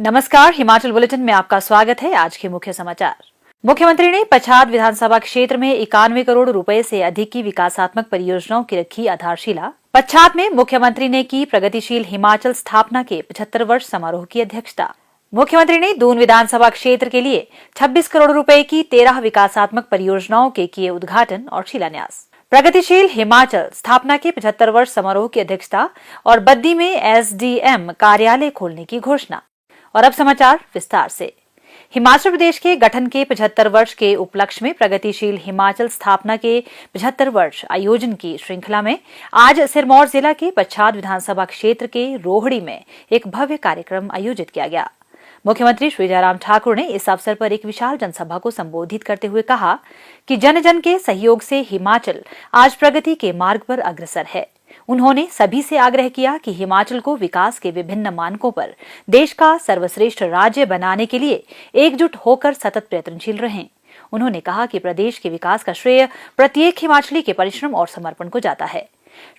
नमस्कार, हिमाचल बुलेटिन में आपका स्वागत है। आज के मुख्य समाचार। मुख्यमंत्री ने पच्छाद विधानसभा क्षेत्र में 91 करोड़ रुपए से अधिक की विकासात्मक परियोजनाओं की रखी आधारशिला। पच्छाद में मुख्यमंत्री ने की प्रगतिशील हिमाचल स्थापना के 75 वर्ष समारोह की अध्यक्षता। मुख्यमंत्री ने दून विधानसभा क्षेत्र के लिए 26 करोड़ रुपए की 13 विकासात्मक परियोजनाओं के किए उद्घाटन और शिलान्यास। प्रगतिशील हिमाचल स्थापना के 75 वर्ष समारोह की अध्यक्षता और बद्दी में एसडीएम कार्यालय खोलने की घोषणा। और अब समाचार विस्तार से। हिमाचल प्रदेश के गठन के 75 वर्ष के उपलक्ष्य में प्रगतिशील हिमाचल स्थापना के 75 वर्ष आयोजन की श्रृंखला में आज सिरमौर जिला के पच्छाद विधानसभा क्षेत्र के रोहड़ी में एक भव्य कार्यक्रम आयोजित किया गया। मुख्यमंत्री श्री जयराम ठाकुर ने इस अवसर पर एक विशाल जनसभा को संबोधित करते हुए कहा कि जन जन के सहयोग से हिमाचल आज प्रगति के मार्ग पर अग्रसर है। उन्होंने सभी से आग्रह किया कि हिमाचल को विकास के विभिन्न मानकों पर देश का सर्वश्रेष्ठ राज्य बनाने के लिए एकजुट होकर सतत प्रयत्नशील रहें। उन्होंने कहा कि प्रदेश के विकास का श्रेय प्रत्येक हिमाचली के परिश्रम और समर्पण को जाता है।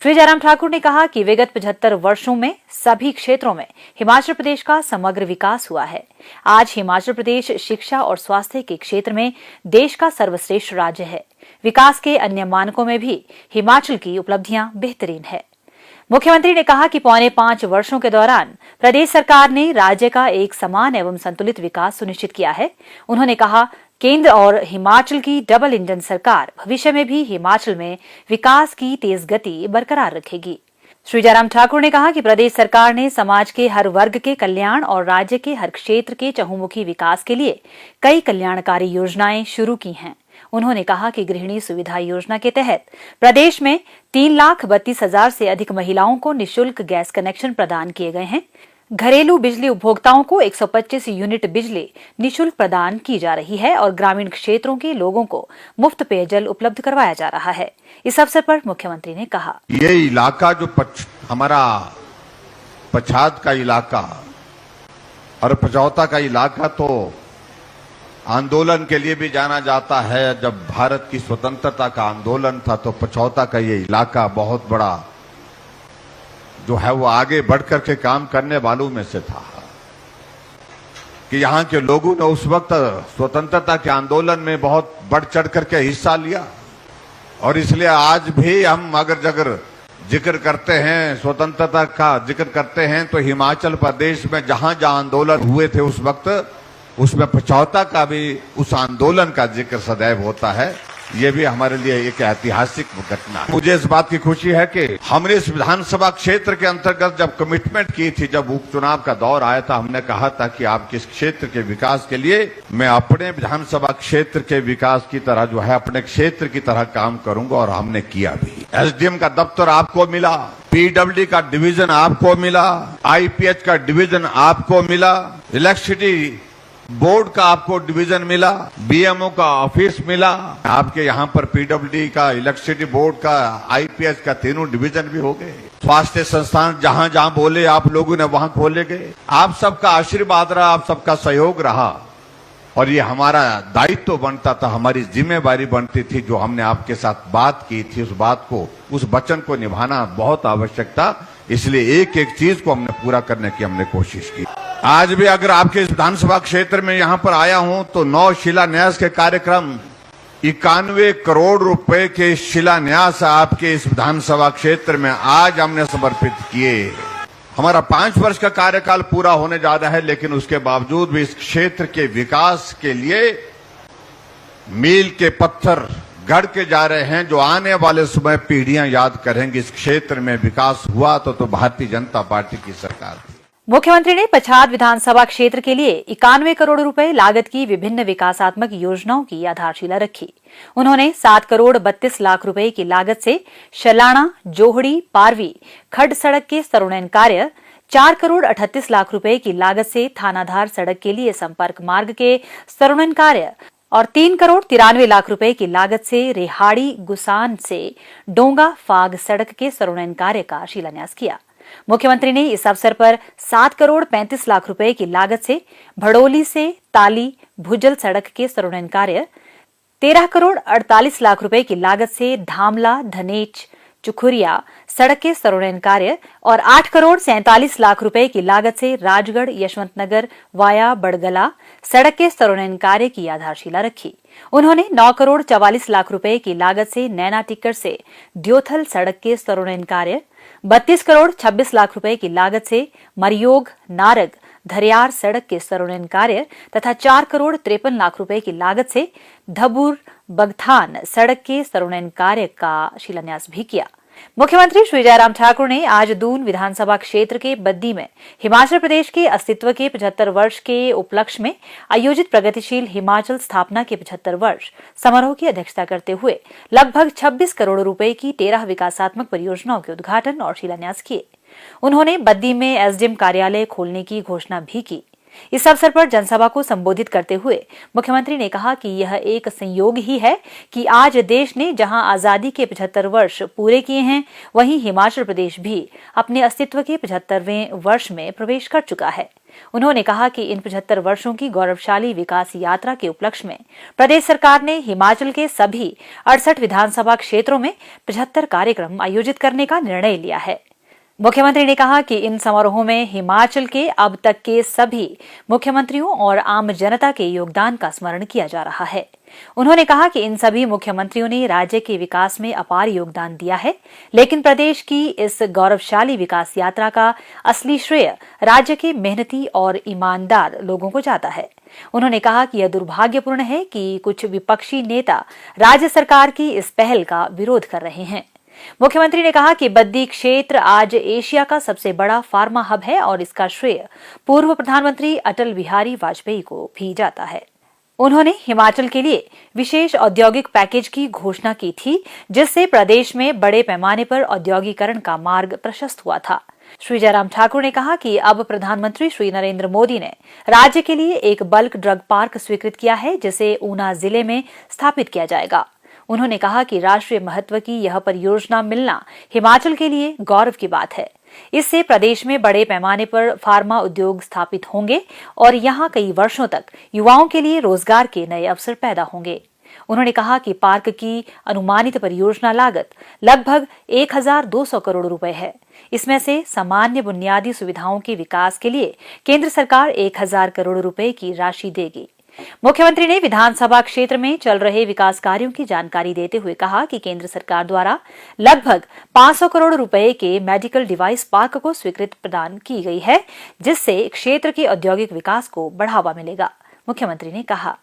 श्री जयराम ठाकुर ने कहा कि विगत 75 वर्षों में सभी क्षेत्रों में हिमाचल प्रदेश का समग्र विकास हुआ है। आज हिमाचल प्रदेश शिक्षा और स्वास्थ्य के क्षेत्र में देश का सर्वश्रेष्ठ राज्य है। विकास के अन्य मानकों में भी हिमाचल की उपलब्धियां बेहतरीन है। मुख्यमंत्री ने कहा कि 5.25 वर्षों के दौरान प्रदेश सरकार ने राज्य का एक समान एवं संतुलित विकास सुनिश्चित किया है। उन्होंने कहा, केंद्र और हिमाचल की डबल इंजन सरकार भविष्य में भी हिमाचल में विकास की तेज गति बरकरार रखेगी। श्री जयराम ठाकुर ने कहा कि प्रदेश सरकार ने समाज के हर वर्ग के कल्याण और राज्य के हर क्षेत्र के चहुमुखी विकास के लिए कई कल्याणकारी योजनाएं शुरू की हैं। उन्होंने कहा कि गृहिणी सुविधा योजना के तहत प्रदेश में 3,32,000 से अधिक महिलाओं को निःशुल्क गैस कनेक्शन प्रदान किए गए हैं। घरेलू बिजली उपभोक्ताओं को 125 यूनिट बिजली निःशुल्क प्रदान की जा रही है और ग्रामीण क्षेत्रों के लोगों को मुफ्त पेयजल उपलब्ध करवाया जा रहा है। इस अवसर पर मुख्यमंत्री ने कहा, ये इलाका जो हमारा पच्छाद का इलाका और पचौता का इलाका तो आंदोलन के लिए भी जाना जाता है। जब भारत की स्वतंत्रता का आंदोलन था तो पचौता का ये इलाका बहुत बड़ा जो है वो आगे बढ़ करके काम करने वालों में से था कि यहाँ के लोगों ने उस वक्त स्वतंत्रता के आंदोलन में बहुत बढ़ चढ़ करके हिस्सा लिया। और इसलिए आज भी हम अगर जिक्र करते हैं, स्वतंत्रता का जिक्र करते हैं, तो हिमाचल प्रदेश में जहां जहां आंदोलन हुए थे उस वक्त उसमें पचौता का भी उस आंदोलन का जिक्र सदैव होता है। ये भी हमारे लिए एक ऐतिहासिक घटना है। मुझे इस बात की खुशी है कि हमने इस विधानसभा क्षेत्र के अंतर्गत जब कमिटमेंट की थी, जब उपचुनाव का दौर आया था, हमने कहा था कि आपके इस क्षेत्र के विकास के लिए मैं अपने विधानसभा क्षेत्र के विकास की तरह जो है अपने क्षेत्र की तरह काम करूंगा। और हमने किया भी। एसडीएम का दफ्तर आपको मिला, पीडब्ल्यूडी का डिवीजन आपको मिला, आईपीएच का डिवीजन आपको मिला, इलेक्ट्रिसिटी बोर्ड का आपको डिवीजन मिला, बीएमओ का ऑफिस मिला। आपके यहाँ पर पीडब्ल्यूडी का, इलेक्ट्रिसिटी बोर्ड का, आईपीएच का तीनों डिवीजन भी हो गए। स्वास्थ्य संस्थान जहां जहां बोले आप लोगों ने वहां खोले गए। आप सबका आशीर्वाद रहा, आप सबका सहयोग रहा और ये हमारा दायित्व बनता था, हमारी जिम्मेवारी बनती थी। जो हमने आपके साथ बात की थी, उस बात को, उस वचन को निभाना बहुत आवश्यक था। इसलिए एक एक चीज को हमने पूरा करने की हमने कोशिश की। आज भी अगर आपके इस विधानसभा क्षेत्र में यहां पर आया हूं तो 9 शिलान्यास के कार्यक्रम, 91 करोड़ रुपए के शिलान्यास आपके इस विधानसभा क्षेत्र में आज हमने समर्पित किए। हमारा 5 वर्ष का कार्यकाल पूरा होने जा रहा है, लेकिन उसके बावजूद भी इस क्षेत्र के विकास के लिए मील के पत्थर गढ़ के जा रहे हैं, जो आने वाले समय पीढ़ियां याद करेंगी। इस क्षेत्र में विकास हुआ तो भारतीय जनता पार्टी की सरकार थी। मुख्यमंत्री ने पच्छाद विधानसभा क्षेत्र के लिए 91 करोड़ रुपए लागत की विभिन्न विकासात्मक योजनाओं की आधारशिला रखी। उन्होंने 7 करोड़ 32 लाख रुपए की लागत से शलाणा, जोहड़ी, पारवी, खड्ड सड़क के स्तरोन्नयन कार्य, 4 करोड़ 38 लाख रुपए की लागत से थानाधार सड़क के लिए संपर्क मार्ग के स्तरोन्नयन कार्य और 3 करोड़ 93 लाख रुपए की लागत से रेहाड़ी गुसान से डोंगा फाग सड़क के स्तरोन्नयन कार्य का शिलान्यास किया। मुख्यमंत्री ने इस अवसर पर 7 करोड़ 35 लाख रुपए की लागत से भड़ोली से ताली भुजल सड़क के स्तरोन्नयन कार्य, 13 करोड़ 48 लाख रुपए की लागत से धामला धनेच चुखुरिया सड़क के स्तरोन्नयन कार्य और 8 करोड़ 47 लाख रुपए की लागत से राजगढ़ यशवंतनगर वाया बड़गला सड़क के स्तरोन्नयन कार्य की आधारशिला रखी। उन्होंने 9 करोड़ 44 लाख रुपए की लागत से नैना टिक्कर से द्योथल सड़क के स्तरोन्नयन कार्य, 32 करोड़ 26 लाख रुपए की लागत से मरियोग नारग धरियार सड़क के स्तरोन्नयन कार्य तथा 4 करोड़ 53 लाख रुपए की लागत से धबूर बगथान सड़क के स्तरोन्नयन कार्य का शिलान्यास भी किया। मुख्यमंत्री श्री जयराम ठाकुर ने आज दून विधानसभा क्षेत्र के बद्दी में हिमाचल प्रदेश के अस्तित्व के 75 वर्ष के उपलक्ष्य में आयोजित प्रगतिशील हिमाचल स्थापना के 75 वर्ष समारोह की अध्यक्षता करते हुए लगभग 26 करोड़ रुपए की 13 विकासात्मक परियोजनाओं के उद्घाटन और शिलान्यास किए। उन्होंने बद्दी में एसडीएम कार्यालय खोलने की घोषणा भी की। इस अवसर पर जनसभा को संबोधित करते हुए मुख्यमंत्री ने कहा कि यह एक संयोग ही है कि आज देश ने जहां आजादी के 75 वर्ष पूरे किए हैं, वहीं हिमाचल प्रदेश भी अपने अस्तित्व के 75वें वर्ष में प्रवेश कर चुका है। उन्होंने कहा कि इन 75 वर्षों की गौरवशाली विकास यात्रा के उपलक्ष्य में प्रदेश सरकार ने हिमाचल के सभी 68 विधानसभा क्षेत्रों में 75 कार्यक्रम आयोजित करने का निर्णय लिया है। मुख्यमंत्री ने कहा कि इन समारोहों में हिमाचल के अब तक के सभी मुख्यमंत्रियों और आम जनता के योगदान का स्मरण किया जा रहा है। उन्होंने कहा कि इन सभी मुख्यमंत्रियों ने राज्य के विकास में अपार योगदान दिया है, लेकिन प्रदेश की इस गौरवशाली विकास यात्रा का असली श्रेय राज्य के मेहनती और ईमानदार लोगों को जाता है। उन्होंने कहा कि यह दुर्भाग्यपूर्ण है कि कुछ विपक्षी नेता राज्य सरकार की इस पहल का विरोध कर रहे हैं। मुख्यमंत्री ने कहा कि बद्दी क्षेत्र आज एशिया का सबसे बड़ा फार्मा हब है और इसका श्रेय पूर्व प्रधानमंत्री अटल बिहारी वाजपेयी को भी जाता है। उन्होंने हिमाचल के लिए विशेष औद्योगिक पैकेज की घोषणा की थी, जिससे प्रदेश में बड़े पैमाने पर औद्योगिकरण का मार्ग प्रशस्त हुआ था। श्री जयराम ठाकुर ने कहा कि अब प्रधानमंत्री श्री नरेंद्र मोदी ने राज्य के लिए एक बल्क ड्रग पार्क स्वीकृत किया है, जिसे ऊना जिले में स्थापित किया जाएगा। उन्होंने कहा कि राष्ट्रीय महत्व की यह परियोजना मिलना हिमाचल के लिए गौरव की बात है। इससे प्रदेश में बड़े पैमाने पर फार्मा उद्योग स्थापित होंगे और यहां कई वर्षों तक युवाओं के लिए रोजगार के नए अवसर पैदा होंगे। उन्होंने कहा कि पार्क की अनुमानित परियोजना लागत लगभग 1200 करोड़ रुपए है। इसमें से सामान्य बुनियादी सुविधाओं के विकास के लिए केंद्र सरकार 1000 करोड़ रुपए की राशि देगी। मुख्यमंत्री ने विधानसभा क्षेत्र में चल रहे विकास कार्यों की जानकारी देते हुए कहा कि केंद्र सरकार द्वारा लगभग 500 करोड़ रुपए के मेडिकल डिवाइस पार्क को स्वीकृति प्रदान की गई है, जिससे क्षेत्र के औद्योगिक विकास को बढ़ावा मिलेगा। मुख्यमंत्री ने कहा,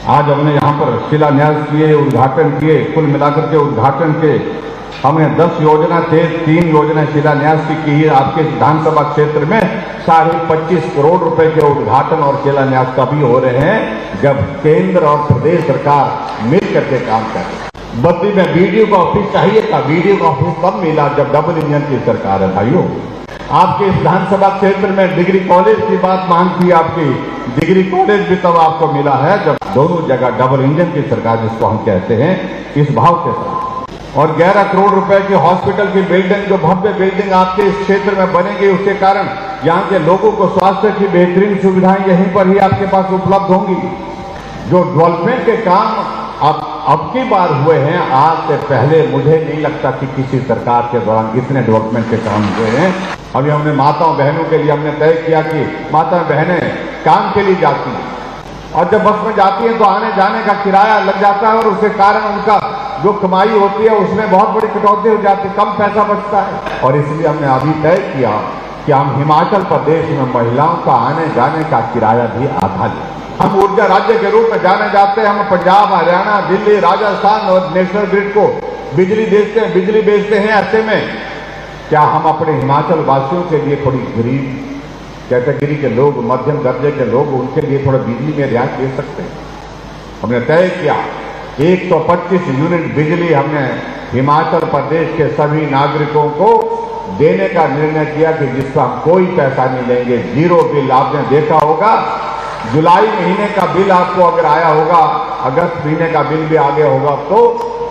आज हमने यहाँ पर शिलान्यास किए, उद्घाटन किए, कुल मिलाकर के उद्घाटन के हमने 10 योजना थे, 3 योजना शिलान्यास की है। आपके विधानसभा क्षेत्र में 25.5 करोड़ रुपए के उद्घाटन और शिलान्यास का भी हो रहे हैं, जब केंद्र और प्रदेश सरकार मिल करके काम कर रही है। बद्दी में बीडीओ का ऑफिस चाहिए था, बीडीओ का ऑफिस कब मिला? जब डबल इंजन की सरकार है भाइयों। आपके विधानसभा क्षेत्र में डिग्री कॉलेज की बात मांग थी, आपकी डिग्री कॉलेज भी तब आपको मिला है जब दोनों जगह डबल इंजन की सरकार, जिसको हम कहते हैं, इस भाव के साथ। और 11 करोड़ रुपए की हॉस्पिटल की बिल्डिंग, जो भव्य बिल्डिंग आपके इस क्षेत्र में बनेगी, उसके कारण यहाँ के लोगों को स्वास्थ्य की बेहतरीन सुविधाएं यहीं पर ही आपके पास उपलब्ध होंगी। जो डेवलपमेंट के काम अब की बार हुए हैं, आज से पहले मुझे नहीं लगता कि किसी सरकार के दौरान इतने डेवलपमेंट के काम हुए हैं। अभी हमने माताओं बहनों के लिए हमने तय किया कि माता बहनें काम के लिए जाती हैं और जब बस में जाती हैं तो आने जाने का किराया लग जाता है और उसके कारण उनका जो कमाई होती है उसमें बहुत बड़ी कटौती हो जाती है, कम पैसा बचता है। और इसलिए हमने अभी तय किया कि हम हिमाचल प्रदेश में महिलाओं का आने जाने का किराया भी आधा लें। हम ऊर्जा राज्य के रूप में जाने जाते हैं। हम पंजाब, हरियाणा, दिल्ली, राजस्थान और नेशनल ग्रिड को बिजली बेचते हैं। ऐसे में क्या हम अपने हिमाचल वासियों के लिए थोड़ी गरीब कैटेगरी के लोग, मध्यम दर्जे के लोग, उनके लिए थोड़ा बिजली में रियायत दे सकते हैं? हमने तय किया 125 यूनिट बिजली हमने हिमाचल प्रदेश के सभी नागरिकों को देने का निर्णय किया कि जिसका हम कोई पैसा नहीं लेंगे, जीरो बिल। आपने देखा होगा जुलाई महीने का बिल आपको अगर आया होगा, अगस्त महीने का बिल भी आ गया होगा, तो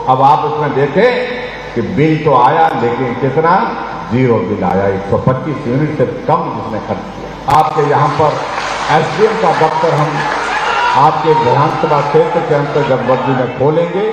अब आप उसमें देखें कि बिल तो आया, लेकिन कितना? जीरो बिल आया। 125 यूनिट से कम जिसने खर्च किया। आपके यहाँ पर एसडीएम का दफ्तर हम आपके विधानसभा क्षेत्र के अंतर्गत बद्दी में खोलेंगे।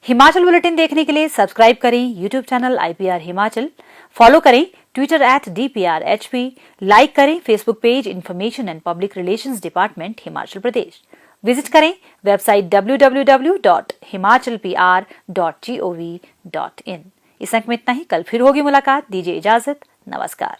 हिमाचल बुलेटिन देखने के लिए सब्सक्राइब करें YouTube channel IPR Himachal, follow करें ट्विटर @DPRHP, लाइक करें Facebook page information and public relations department Himachal Pradesh, visit करें वेबसाइट www.himachalpr.gov.in। इस अंक में इतना ही। कल फिर होगी मुलाकात। दीजिए इजाजत। नमस्कार।